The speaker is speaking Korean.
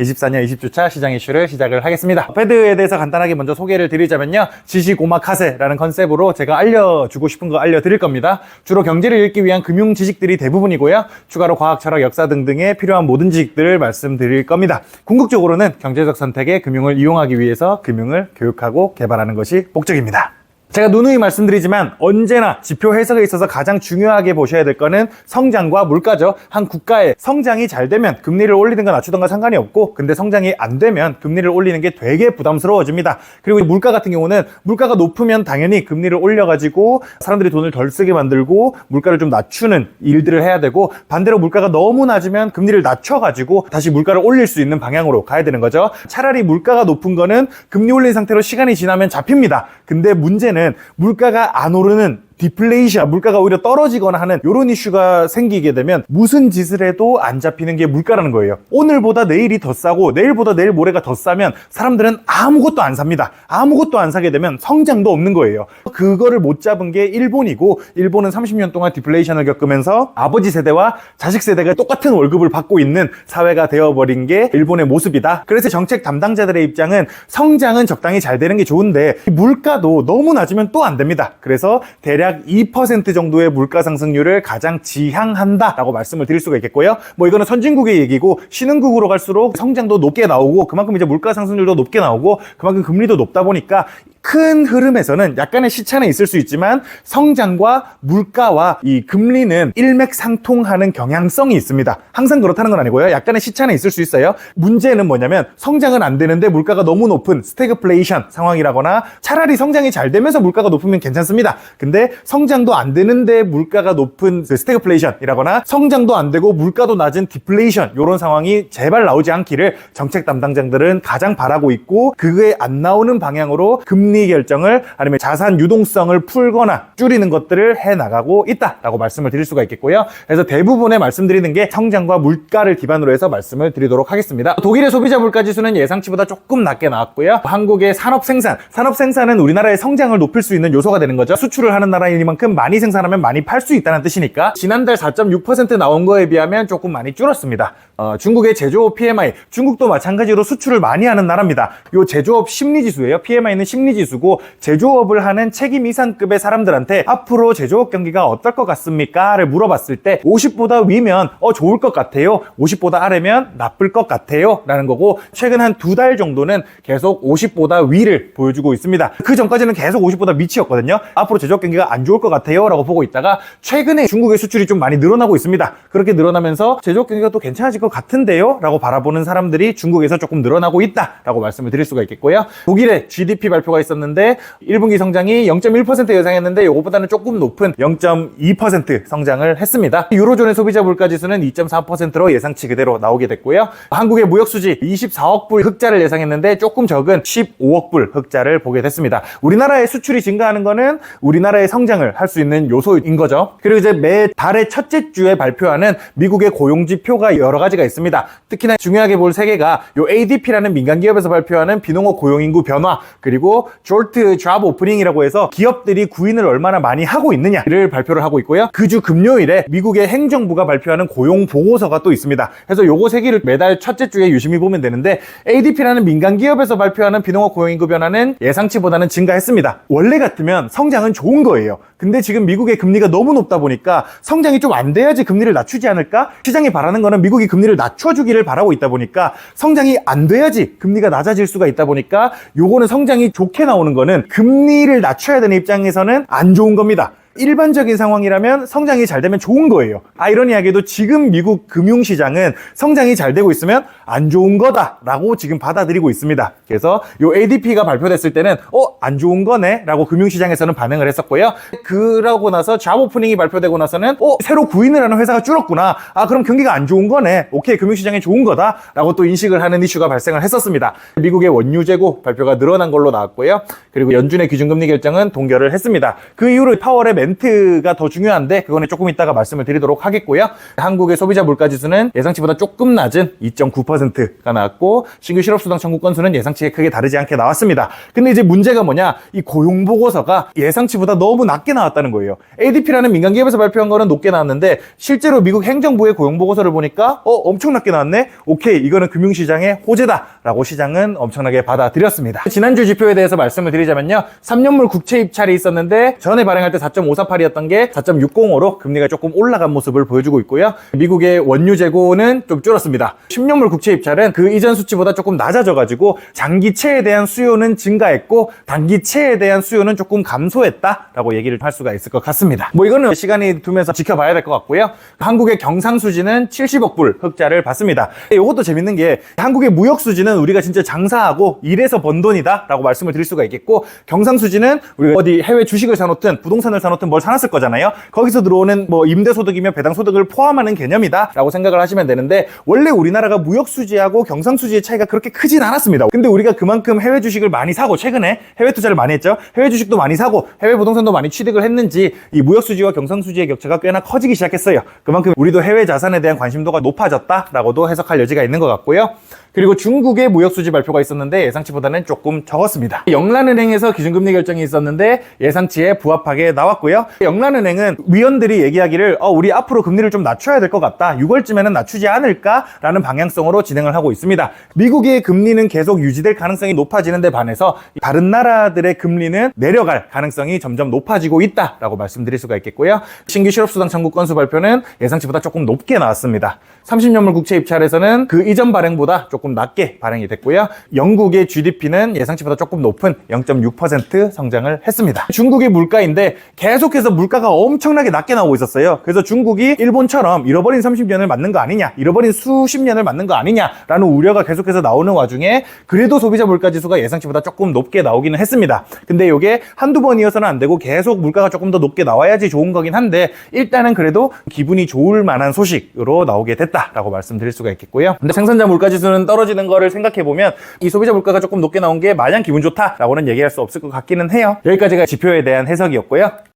24년 20주차 시장 이슈를 시작을 하겠습니다. 페드에 대해서 간단하게 먼저 소개를 드리자면요. 지식 오마카세라는 컨셉으로 제가 알려주고 싶은 거 알려드릴 겁니다. 주로 경제를 읽기 위한 금융 지식들이 대부분이고요. 추가로 과학, 철학, 역사 등등에 필요한 모든 지식들을 말씀드릴 겁니다. 궁극적으로는 경제적 선택에 금융을 이용하기 위해서 금융을 교육하고 개발하는 것이 목적입니다. 제가 누누이 말씀드리지만 언제나 지표 해석에 있어서 가장 중요하게 보셔야 될 거는 성장과 물가죠. 한 국가의 성장이 잘 되면 금리를 올리든가 낮추든가 상관이 없고, 근데 성장이 안 되면 금리를 올리는 게 되게 부담스러워집니다. 그리고 물가 같은 경우는 물가가 높으면 당연히 금리를 올려가지고 사람들이 돈을 덜 쓰게 만들고 물가를 좀 낮추는 일들을 해야 되고, 반대로 물가가 너무 낮으면 금리를 낮춰가지고 다시 물가를 올릴 수 있는 방향으로 가야 되는 거죠. 차라리 물가가 높은 거는 금리 올린 상태로 시간이 지나면 잡힙니다. 근데 문제는 물가가 안 오르는 디플레이션, 물가가 오히려 떨어지거나 하는 이런 이슈가 생기게 되면 무슨 짓을 해도 안 잡히는 게 물가라는 거예요. 오늘보다 내일이 더 싸고 내일보다 내일 모레가 더 싸면 사람들은 아무것도 안 삽니다. 아무것도 안 사게 되면 성장도 없는 거예요. 그거를 못 잡은 게 일본이고, 일본은 30년 동안 디플레이션을 겪으면서 아버지 세대와 자식 세대가 똑같은 월급을 받고 있는 사회가 되어버린 게 일본의 모습이다. 그래서 정책 담당자들의 입장은 성장은 적당히 잘 되는 게 좋은데 물가도 너무 낮으면 또 안 됩니다. 그래서 대략 2% 정도의 물가 상승률을 가장 지향한다라고 말씀을 드릴 수가 있겠고요. 이거는 선진국의 얘기고, 신흥국으로 갈수록 성장도 높게 나오고 그만큼 이제 물가 상승률도 높게 나오고 그만큼 금리도 높다 보니까 큰 흐름에서는 약간의 시차는 있을 수 있지만 성장과 물가와 이 금리는 일맥상통하는 경향성이 있습니다. 항상 그렇다는 건 아니고요. 약간의 시차는 있을 수 있어요. 문제는 뭐냐면 성장은 안 되는데 물가가 너무 높은 스태그플레이션 상황이라거나, 차라리 성장이 잘 되면서 물가가 높으면 괜찮습니다. 근데 성장도 안 되는데 물가가 높은 스태그플레이션이라거나, 성장도 안 되고 물가도 낮은 디플레이션, 이런 상황이 제발 나오지 않기를 정책 담당자들은 가장 바라고 있고, 그게 안 나오는 방향으로 금리 결정을, 아니면 자산 유동성을 풀거나 줄이는 것들을 해나가고 있다라고 말씀을 드릴 수가 있겠고요. 그래서 대부분의 말씀드리는 게 성장과 물가를 기반으로 해서 말씀을 드리도록 하겠습니다. 독일의 소비자 물가지수는 예상치보다 조금 낮게 나왔고요. 한국의 산업생산은 우리나라의 성장을 높일 수 있는 요소가 되는 거죠. 수출을 하는 나라이니만큼 많이 생산하면 많이 팔 수 있다는 뜻이니까 지난달 4.6% 나온 거에 비하면 조금 많이 줄었습니다. 중국의 제조업 PMI, 중국도 마찬가지로 수출을 많이 하는 나라입니다. 요 제조업 심리지수예요. PMI는 심리지수고, 제조업을 하는 책임 이상급의 사람들한테 앞으로 제조업 경기가 어떨 것 같습니까? 를 물어봤을 때 50보다 위면 좋을 것 같아요, 50보다 아래면 나쁠 것 같아요 라는 거고, 최근 한 2달 정도는 계속 50보다 위를 보여주고 있습니다. 그 전까지는 계속 50보다 밑이었거든요. 앞으로 제조업 경기가 안 좋을 것 같아요 라고 보고 있다가 최근에 중국의 수출이 좀 많이 늘어나고 있습니다. 그렇게 늘어나면서 제조업 경기가 또 괜찮아질 것 같은데요 라고 바라보는 사람들이 중국에서 조금 늘어나고 있다 라고 말씀을 드릴 수가 있겠고요. 독일의 GDP 발표가 있었는데 1분기 성장이 0.1% 예상했는데 이것보다는 조금 높은 0.2% 성장을 했습니다. 유로존의 소비자 물가지수는 2.4%로 예상치 그대로 나오게 됐고요. 한국의 무역수지 24억 불 흑자를 예상했는데 조금 적은 15억 불 흑자를 보게 됐습니다. 우리나라의 수출이 증가하는 거는 우리나라의 성장을 할 수 있는 요소인 거죠. 그리고 이제 매달의 첫째 주에 발표하는 미국의 고용지표가 여러 가지가 있습니다. 특히나 중요하게 볼 세 개가 요 ADP라는 민간기업에서 발표하는 비농업 고용인구 변화, 그리고 Short Job Opening이라고 해서 기업들이 구인을 얼마나 많이 하고 있느냐를 발표를 하고 있고요. 그 주 금요일에 미국의 행정부가 발표하는 고용 보고서가 또 있습니다. 그래서 요거 세 개를 매달 첫째 주에 유심히 보면 되는데, ADP라는 민간기업에서 발표하는 비농업 고용인구 변화는 예상치보다는 증가했습니다. 원래 같으면 성장은 좋은 거예요. 근데 지금 미국의 금리가 너무 높다 보니까 성장이 좀 안 돼야지 금리를 낮추지 않을까? 시장이 바라는 거는 미국이 금리를 낮춰주기를 바라고 있다 보니까 성장이 안 돼야지 금리가 낮아질 수가 있다 보니까, 요거는 성장이 좋게 나오는 거는 금리를 낮춰야 되는 입장에서는 안 좋은 겁니다. 일반적인 상황이라면 성장이 잘 되면 좋은 거예요. 아이러니하게도 지금 미국 금융시장은 성장이 잘 되고 있으면 안 좋은 거다라고 지금 받아들이고 있습니다. 그래서 요 ADP가 발표됐을 때는 안 좋은 거네 라고 금융시장에서는 반응을 했었고요. 그러고 나서 잡 오프닝이 발표되고 나서는 새로 구인을 하는 회사가 줄었구나, 그럼 경기가 안 좋은 거네, 오케이, 금융시장에 좋은 거다 라고 또 인식을 하는 이슈가 발생을 했었습니다. 미국의 원유 재고 발표가 늘어난 걸로 나왔고요. 그리고 연준의 기준금리 결정은 동결을 했습니다. 그 이후로 파월의 렌트가 더 중요한데 그거는 조금 이따가 말씀을 드리도록 하겠고요. 한국의 소비자 물가지수는 예상치보다 조금 낮은 2.9%가 나왔고 신규 실업수당 청구 건수는 예상치에 크게 다르지 않게 나왔습니다. 근데 이제 문제가 뭐냐, 이 고용보고서가 예상치보다 너무 낮게 나왔다는 거예요. ADP라는 민간기업에서 발표한 거는 높게 나왔는데 실제로 미국 행정부의 고용보고서를 보니까 엄청 낮게 나왔네? 오케이, 이거는 금융시장의 호재다 라고 시장은 엄청나게 받아들였습니다. 지난주 지표에 대해서 말씀을 드리자면요, 3년물 국채 입찰이 있었는데 전에 발행할 때 4.548이었던 게 4.605로 금리가 조금 올라간 모습을 보여주고 있고요. 미국의 원유 재고는 좀 줄었습니다. 10년물 국채 입찰은 그 이전 수치보다 조금 낮아져가지고 장기채에 대한 수요는 증가했고 단기채에 대한 수요는 조금 감소했다라고 얘기를 할 수가 있을 것 같습니다. 뭐 이거는 시간이 두면서 지켜봐야 될 것 같고요. 한국의 경상수지는 70억 불 흑자를 봤습니다. 이것도 재밌는 게 한국의 무역수지는 우리가 진짜 장사하고 일해서 번 돈이다 라고 말씀을 드릴 수가 있겠고, 경상수지는 우리가 어디 해외 주식을 사놓든 부동산을 사놓든 뭘 사놨을 거잖아요. 거기서 들어오는 뭐 임대소득이며 배당소득을 포함하는 개념이다 라고 생각을 하시면 되는데, 원래 우리나라가 무역수지하고 경상수지의 차이가 그렇게 크진 않았습니다. 근데 우리가 그만큼 해외 주식을 많이 사고 최근에 해외 투자를 많이 했죠. 해외 주식도 많이 사고 해외 부동산도 많이 취득을 했는지 이 무역수지와 경상수지의 격차가 꽤나 커지기 시작했어요. 그만큼 우리도 해외 자산에 대한 관심도가 높아졌다라고도 해석할 여지가 있는 것 같고요. 그리고 중국의 무역수지 발표가 있었는데 예상치보다는 조금 적었습니다. 영란은행에서 기준금리 결정이 있었는데 예상치에 부합하게 나왔고요. 영란은행은 위원들이 얘기하기를 우리 앞으로 금리를 좀 낮춰야 될 것 같다, 6월쯤에는 낮추지 않을까라는 방향성으로 진행을 하고 있습니다. 미국의 금리는 계속 유지될 가능성이 높아지는 데 반해서 다른 나라들의 금리는 내려갈 가능성이 점점 높아지고 있다라고 말씀드릴 수가 있겠고요. 신규 실업수당 청구 건수 발표는 예상치보다 조금 높게 나왔습니다. 30년물 국채 입찰에서는 그 이전 발행보다 조금 낮게 발행이 됐고요. 영국의 GDP는 예상치보다 조금 높은 0.6% 성장을 했습니다. 중국의 물가인데 계속해서 물가가 엄청나게 낮게 나오고 있었어요. 그래서 중국이 일본처럼 잃어버린 30년을 맞는 거 아니냐, 잃어버린 수십 년을 맞는 거 아니냐라는 우려가 계속해서 나오는 와중에 그래도 소비자 물가지수가 예상치보다 조금 높게 나오기는 했습니다. 근데 이게 한두 번이어서는 안 되고 계속 물가가 조금 더 높게 나와야지 좋은 거긴 한데, 일단은 그래도 기분이 좋을 만한 소식으로 나오게 됐다라고 말씀드릴 수가 있겠고요. 근데 생산자 물가지수는 떨어지는 거를 생각해보면 이 소비자 물가가 조금 높게 나온 게 마냥 기분 좋다라고는 얘기할 수 없을 것 같기는 해요. 여기까지가 지표에 대한 해석이었고요.